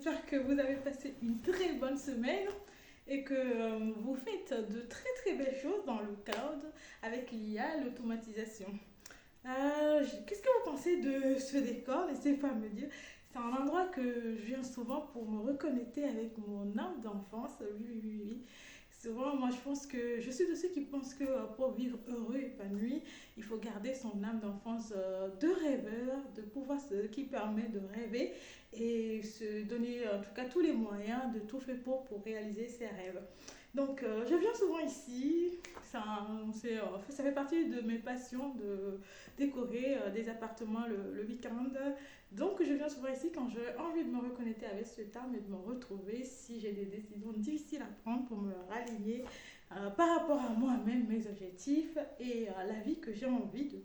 j'espère que vous avez passé une très bonne semaine et que vous faites de très très belles choses dans le cloud avec l'IA, l'automatisation. Qu'est-ce que vous pensez de ce décor? Laissez pas me dire. C'est un endroit que je viens souvent pour me reconnecter avec mon âme d'enfance. Oui, oui, oui, oui. Souvent, moi, je pense que je suis de ceux qui pensent que pour vivre heureux, épanoui, il faut garder son âme d'enfance de rêveur, de pouvoir qui permet de rêver et se donner en tout cas tous les moyens de tout faire pour réaliser ses rêves. Donc, je viens souvent ici. Ça fait partie de mes passions de décorer des appartements le week-end. Donc, je viens souvent ici quand j'ai envie de me reconnecter avec ce âme et de me retrouver si j'ai des décisions difficiles à prendre pour me raligner par rapport à moi-même, mes objectifs et la vie que j'ai envie de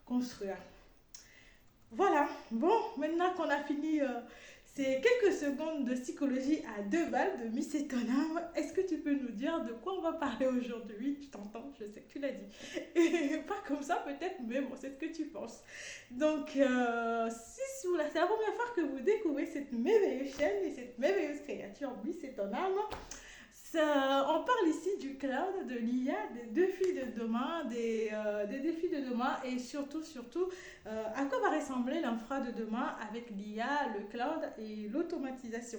construire. Voilà, bon, maintenant qu'on a fini ces quelques secondes de psychologie à deux balles de Miss Etonam, est-ce que tu peux nous dire de quoi on va parler aujourd'hui? Tu t'entends, je sais que tu l'as dit. Et pas comme ça peut-être, mais bon, c'est ce que tu penses. Donc, c'est la première fois que vous découvrez cette merveilleuse chaîne et cette merveilleuse créature Miss Etonam, on parle ici du cloud, de l'IA, des défis de demain, des défis de demain et surtout, à quoi va ressembler l'infra de demain avec l'IA, le cloud et l'automatisation.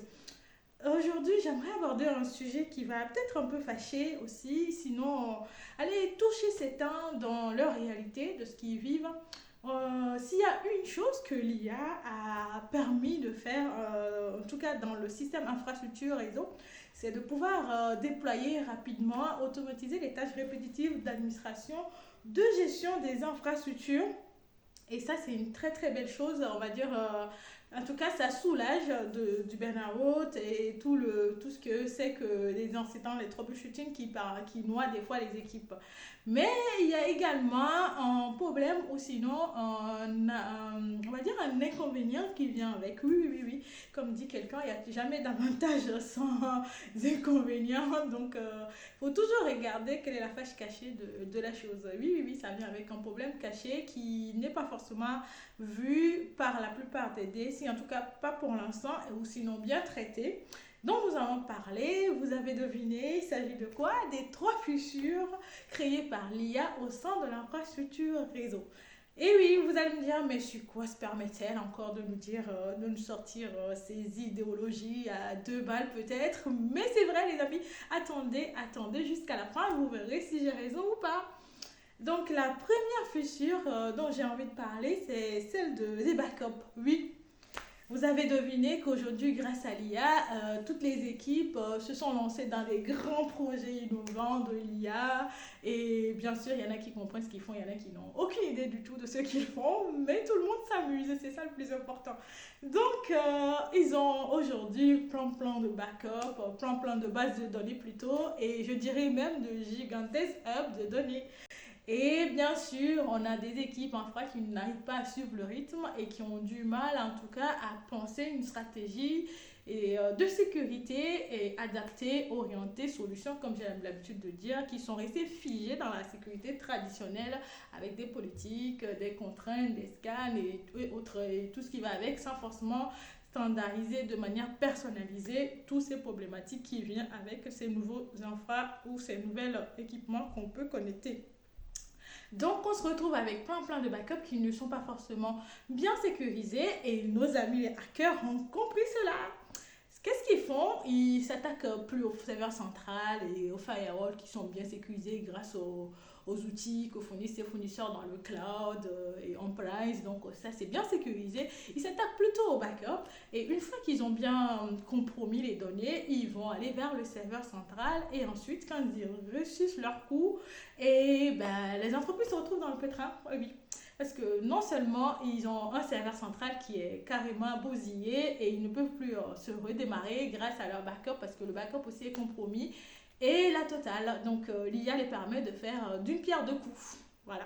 Aujourd'hui, j'aimerais aborder un sujet qui va peut-être un peu fâcher aussi, sinon aller toucher ces temps dans leur réalité, de ce qu'ils vivent. S'il y a une chose que l'IA a permis de faire, en tout cas dans le système infrastructure réseau, c'est de pouvoir déployer rapidement, automatiser les tâches répétitives d'administration, de gestion des infrastructures. Et ça, c'est une très très belle chose, on va dire. En tout cas, ça soulage du burn-out et tout ce que c'est que les incidents, les troubleshooting qui noient des fois les équipes. Mais il y a également un problème ou sinon on va dire un inconvénient qui vient avec. Oui, oui, oui, oui. Comme dit quelqu'un, il n'y a jamais d'avantage sans inconvénients. Donc, il faut toujours regarder quelle est la fâche cachée de la chose. Oui, oui, oui, ça vient avec un problème caché qui n'est pas forcément vu par la plupart des DSI, en tout cas pas pour l'instant, ou sinon bien traité. Donc nous allons parler, vous avez deviné, il s'agit de quoi? Des trois fissures créées par l'IA au sein de l'infrastructure réseau. Et oui, vous allez me dire, mais sur quoi se permet-elle encore de nous dire, de nous sortir ces idéologies à deux balles peut-être? Mais c'est vrai les amis, attendez jusqu'à la fin, vous verrez si j'ai raison ou pas. Donc la première fissure dont j'ai envie de parler, c'est celle des backups. Oui, vous avez deviné qu'aujourd'hui, grâce à l'IA, toutes les équipes se sont lancées dans des grands projets innovants de l'IA. Et bien sûr, il y en a qui comprennent ce qu'ils font, il y en a qui n'ont aucune idée du tout de ce qu'ils font, mais tout le monde s'amuse et c'est ça le plus important. Donc, ils ont aujourd'hui plein de backups, plein de bases de données plutôt, et je dirais même de gigantesques hubs de données. Et bien sûr, on a des équipes infra qui n'arrivent pas à suivre le rythme et qui ont du mal, en tout cas, à penser une stratégie de sécurité et adaptée, orientée, solutions, comme j'ai l'habitude de dire, qui sont restées figées dans la sécurité traditionnelle avec des politiques, des contraintes, des scans et autres, et tout ce qui va avec, sans forcément standardiser de manière personnalisée tous ces problématiques qui viennent avec ces nouveaux infra ou ces nouveaux équipements qu'on peut connecter. Donc, on se retrouve avec plein de backups qui ne sont pas forcément bien sécurisés et nos amis les hackers ont compris cela. Qu'est-ce qu'ils font? Ils s'attaquent plus au serveur central et aux firewalls qui sont bien sécurisés grâce aux outils que fournissent ces fournisseurs dans le cloud et on-premise. Donc ça, c'est bien sécurisé. Ils s'attaquent plutôt au backup et une fois qu'ils ont bien compromis les données, ils vont aller vers le serveur central et ensuite, quand ils réussissent leur coup, et ben, les entreprises se retrouvent dans le pétrin. Oui, parce que non seulement ils ont un serveur central qui est carrément bousillé et ils ne peuvent plus se redémarrer grâce à leur backup parce que le backup aussi est compromis et la totale. Donc l'IA les permet de faire d'une pierre deux coups. Voilà.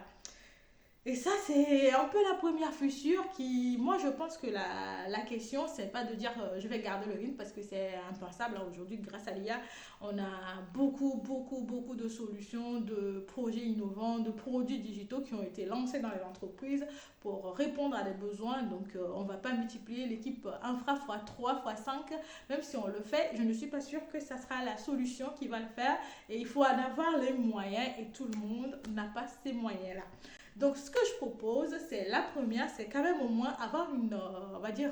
Et ça, c'est un peu la première fissure qui, moi, je pense que la question, c'est pas de dire je vais garder le rythme parce que c'est impensable. Hein. Aujourd'hui, grâce à l'IA, on a beaucoup de solutions, de projets innovants, de produits digitaux qui ont été lancés dans les entreprises pour répondre à des besoins. Donc, on va pas multiplier l'équipe infra fois 3 fois 5 même si on le fait. Je ne suis pas sûre que ça sera la solution qui va le faire. Et il faut en avoir les moyens et tout le monde n'a pas ces moyens-là. Donc, ce que je propose, c'est la première, c'est quand même au moins avoir une, on va dire,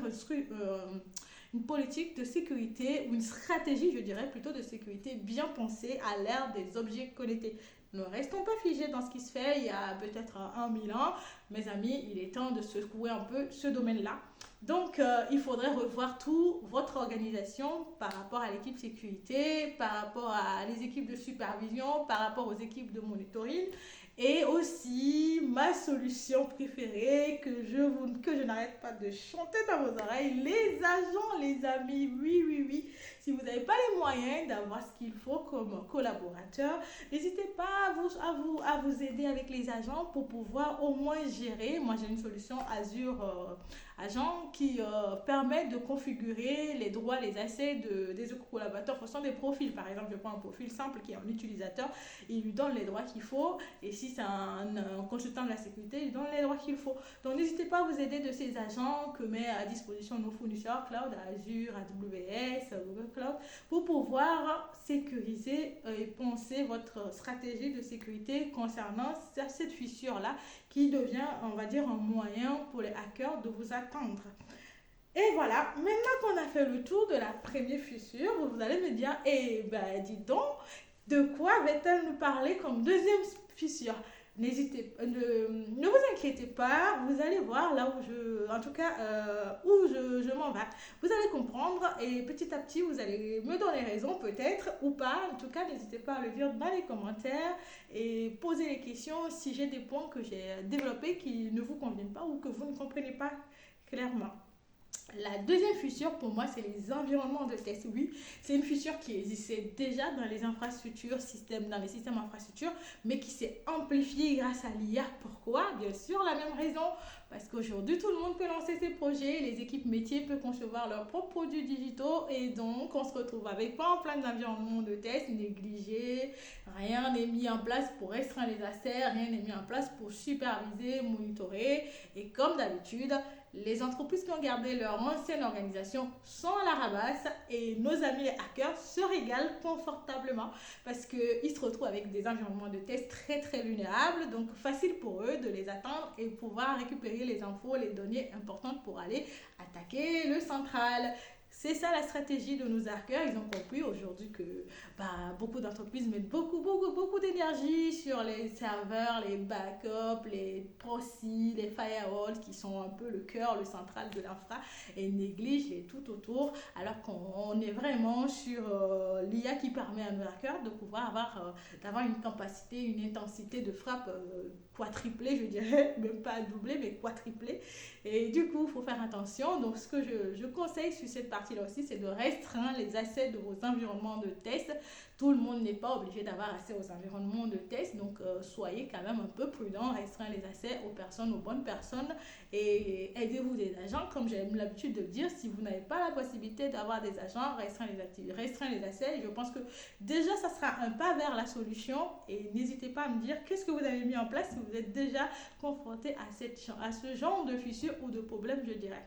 une politique de sécurité ou une stratégie, je dirais plutôt de sécurité bien pensée à l'ère des objets connectés. Ne restons pas figés dans ce qui se fait il y a peut-être 1000 ans. Mes amis, il est temps de secouer un peu ce domaine-là. Donc, il faudrait revoir tout votre organisation par rapport à l'équipe sécurité, par rapport à les équipes de supervision, par rapport aux équipes de monitoring. Et aussi, ma solution préférée que je n'arrête pas de chanter dans vos oreilles, les agents, les amis, oui. Si vous n'avez pas les moyens d'avoir ce qu'il faut comme collaborateur, n'hésitez pas à vous aider avec les agents pour pouvoir au moins gérer. Moi, j'ai une solution Azure Agent qui permet de configurer les droits, les accès des collaborateurs en fonction des profils. Par exemple, je prends un profil simple qui est un utilisateur, il lui donne les droits qu'il faut. Et si c'est un consultant de la sécurité, il donne les droits qu'il faut. Donc, n'hésitez pas à vous aider de ces agents que met à disposition nos fournisseurs cloud, Azure, AWS, Google Cloud, pour pouvoir sécuriser et penser votre stratégie de sécurité concernant cette fissure-là qui devient, on va dire, un moyen pour les hackers de vous atteindre. Et voilà, maintenant qu'on a fait le tour de la première fissure, vous allez me dire, eh ben dis donc, de quoi va-t-elle nous parler comme deuxième fissure? Ne vous inquiétez pas, vous allez voir là où en tout cas, où je m'en vais. Vous allez comprendre et petit à petit, vous allez me donner raison peut-être ou pas. En tout cas, n'hésitez pas à le dire dans les commentaires et poser les questions si j'ai des points que j'ai développés qui ne vous conviennent pas ou que vous ne comprenez pas clairement. La deuxième fissure, pour moi, c'est les environnements de test. Oui, c'est une fissure qui existait déjà dans les infrastructures, dans les systèmes infrastructures, mais qui s'est amplifiée grâce à l'IA. Pourquoi? Bien sûr, la même raison. Parce qu'aujourd'hui, tout le monde peut lancer ses projets, les équipes métiers peuvent concevoir leurs propres produits digitaux et donc on se retrouve avec plein d'environnements de test négligés. Rien n'est mis en place pour restreindre les accès, rien n'est mis en place pour superviser, monitorer. Et comme d'habitude, les entreprises qui ont gardé leur ancienne organisation sont à la ramasse et nos amis les hackers se régalent confortablement parce qu'ils se retrouvent avec des environnements de test très vulnérables, donc facile pour eux de les atteindre et pouvoir récupérer les infos, les données importantes pour aller attaquer le central. C'est ça la stratégie de nos hackers. Ils ont compris aujourd'hui que beaucoup d'entreprises mettent beaucoup d'énergie sur les serveurs, les backups, les proxys, les firewalls qui sont un peu le cœur, le central de l'infra et négligent les tout autour alors qu'on est vraiment sur l'IA qui permet à nos hackers de pouvoir d'avoir une capacité, une intensité de frappe quadruplée, je dirais, même pas doublée mais quadruplée. Et du coup, il faut faire attention. Donc, ce que je conseille sur cette partie-là aussi, c'est de restreindre les accès de vos environnements de test. Tout le monde n'est pas obligé d'avoir accès aux environnements de test. Donc, soyez quand même un peu prudent. Restreindre les accès aux bonnes personnes. Et aidez-vous des agents. Comme j'ai l'habitude de le dire, si vous n'avez pas la possibilité d'avoir des agents, restreindre les accès. Je pense que déjà, ça sera un pas vers la solution. Et n'hésitez pas à me dire qu'est-ce que vous avez mis en place si vous êtes déjà confronté à ce genre de fissure ou de problème, je dirais.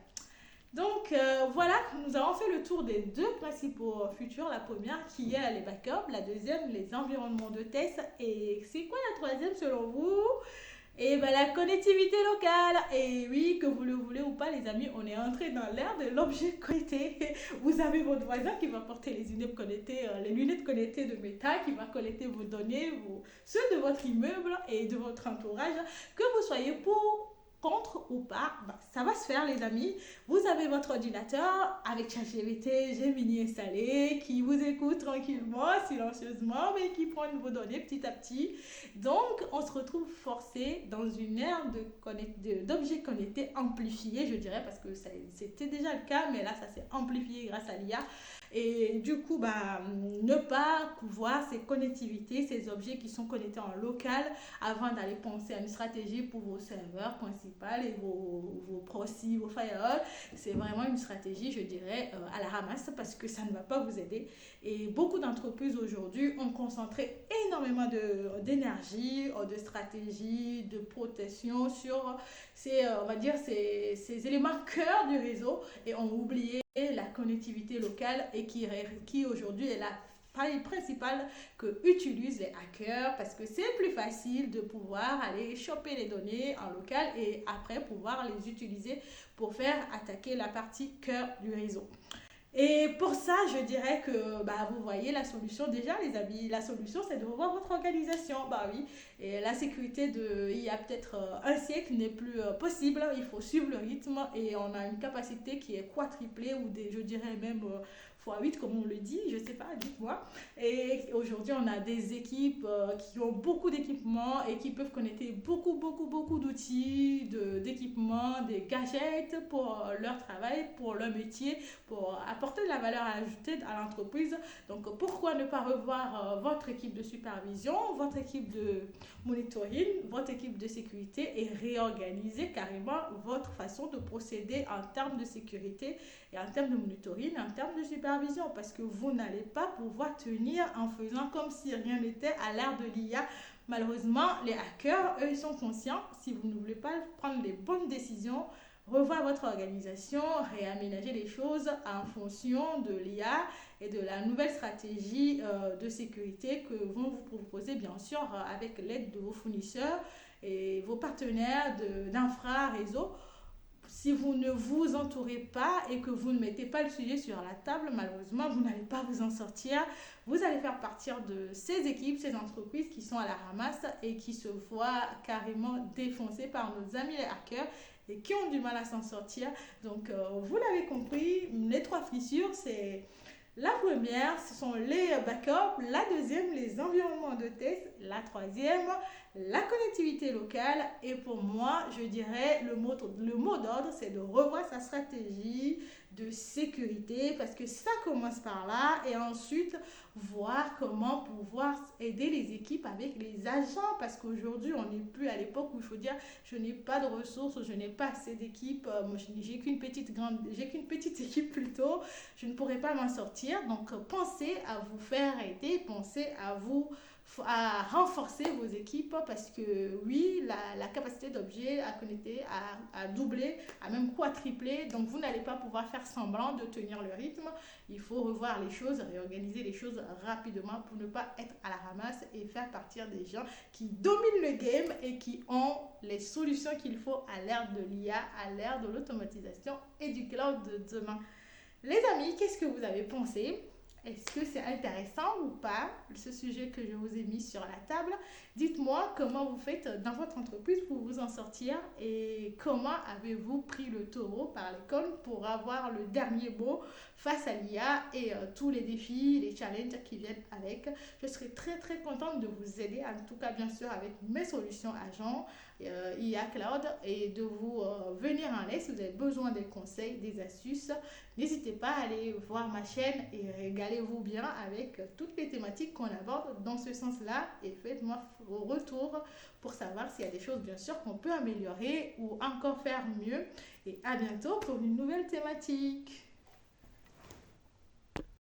Donc voilà, nous avons fait le tour des deux principaux futurs. La première qui est les backups, la deuxième les environnements de test. Et c'est quoi la troisième selon vous? Et la connectivité locale. Et oui, que vous le voulez ou pas, les amis, on est entré dans l'ère de l'objet connecté. Vous avez votre voisin qui va porter les lunettes connectées de Meta, qui va collecter vos données, ceux de votre immeuble et de votre entourage, que vous soyez pour contre ou pas, ça va se faire les amis. Vous avez votre ordinateur avec ChatGPT, Gemini installé, qui vous écoute tranquillement, silencieusement, mais qui prend vos données petit à petit. Donc, on se retrouve forcé dans une ère d'objets connectés amplifiés, je dirais, parce que c'était déjà le cas, mais là, ça s'est amplifié grâce à l'IA. Et du coup, ne pas voir ces connectivités, ces objets qui sont connectés en local avant d'aller penser à une stratégie pour vos serveurs principaux et vos proxys, vos firewalls. C'est vraiment une stratégie, je dirais, à la ramasse parce que ça ne va pas vous aider. Et beaucoup d'entreprises aujourd'hui ont concentré énormément d'énergie, de stratégie, de protection sur on va dire, ces éléments cœur du réseau et ont oublié la connectivité locale et qui aujourd'hui est la faille principale que utilisent les hackers parce que c'est plus facile de pouvoir aller choper les données en local et après pouvoir les utiliser pour faire attaquer la partie cœur du réseau. Et pour ça, je dirais que vous voyez la solution déjà, les amis. La solution, c'est de revoir votre organisation. Bah oui, et la sécurité il y a peut-être un siècle n'est plus possible. Il faut suivre le rythme et on a une capacité qui est quadruplée ou je dirais même fois 8 comme on le dit. Je sais pas, dites-moi. Et aujourd'hui, on a des équipes qui ont beaucoup d'équipements et qui peuvent connecter beaucoup d'outils, d'équipements, des gadgets pour leur travail, pour leur métier pour apporter de la valeur ajoutée à l'entreprise. Donc, pourquoi ne pas revoir votre équipe de supervision, votre équipe de monitoring, votre équipe de sécurité et réorganiser carrément votre façon de procéder en termes de sécurité et en termes de monitoring, en termes de supervision, parce que vous n'allez pas pouvoir tenir en faisant comme si rien n'était à l'ère de l'IA. Malheureusement, les hackers, eux, ils sont conscients. Si vous ne voulez pas prendre les bonnes décisions, revoir votre organisation, réaménager les choses en fonction de l'IA et de la nouvelle stratégie de sécurité que vont vous proposer bien sûr avec l'aide de vos fournisseurs et vos partenaires d'infra-réseau. Si vous ne vous entourez pas et que vous ne mettez pas le sujet sur la table, malheureusement, vous n'allez pas vous en sortir. Vous allez faire partir de ces équipes, ces entreprises qui sont à la ramasse et qui se voient carrément défoncées par nos amis les hackers et qui ont du mal à s'en sortir. Donc, vous l'avez compris, les 3 fissures, c'est la première, ce sont les backups. La deuxième, les environnements de test. La troisième, la connectivité locale. Et pour moi, je dirais, le mot d'ordre, c'est de revoir sa stratégie de sécurité parce que ça commence par là et ensuite voir comment pouvoir aider les équipes avec les agents parce qu'aujourd'hui on n'est plus à l'époque où il faut dire je n'ai pas de ressources, je n'ai pas assez d'équipes, j'ai qu'une petite équipe plutôt, je ne pourrai pas m'en sortir. Donc pensez à vous faire aider, pensez à renforcer vos équipes parce que oui, la capacité d'objet à connecter a doublé, a même quadruplé. Donc vous n'allez pas pouvoir faire semblant de tenir le rythme. Il faut revoir les choses, réorganiser les choses rapidement pour ne pas être à la ramasse et faire partir des gens qui dominent le game et qui ont les solutions qu'il faut à l'ère de l'IA, à l'ère de l'automatisation et du cloud de demain. Les amis, qu'est-ce que vous avez pensé? Est-ce que c'est intéressant ou pas, ce sujet que je vous ai mis sur la table? Dites-moi comment vous faites dans votre entreprise pour vous en sortir et comment avez-vous pris le taureau par les cornes pour avoir le dernier mot face à l'IA et tous les défis, les challenges qui viennent avec. Je serai très contente de vous aider, en tout cas bien sûr avec mes solutions agents, IA Cloud et de vous venir en aide si vous avez besoin des conseils, des astuces. N'hésitez pas à aller voir ma chaîne et régalez-vous bien avec toutes les thématiques qu'on aborde dans ce sens-là et faites-moi vos retours pour savoir s'il y a des choses bien sûr qu'on peut améliorer ou encore faire mieux. Et à bientôt pour une nouvelle thématique.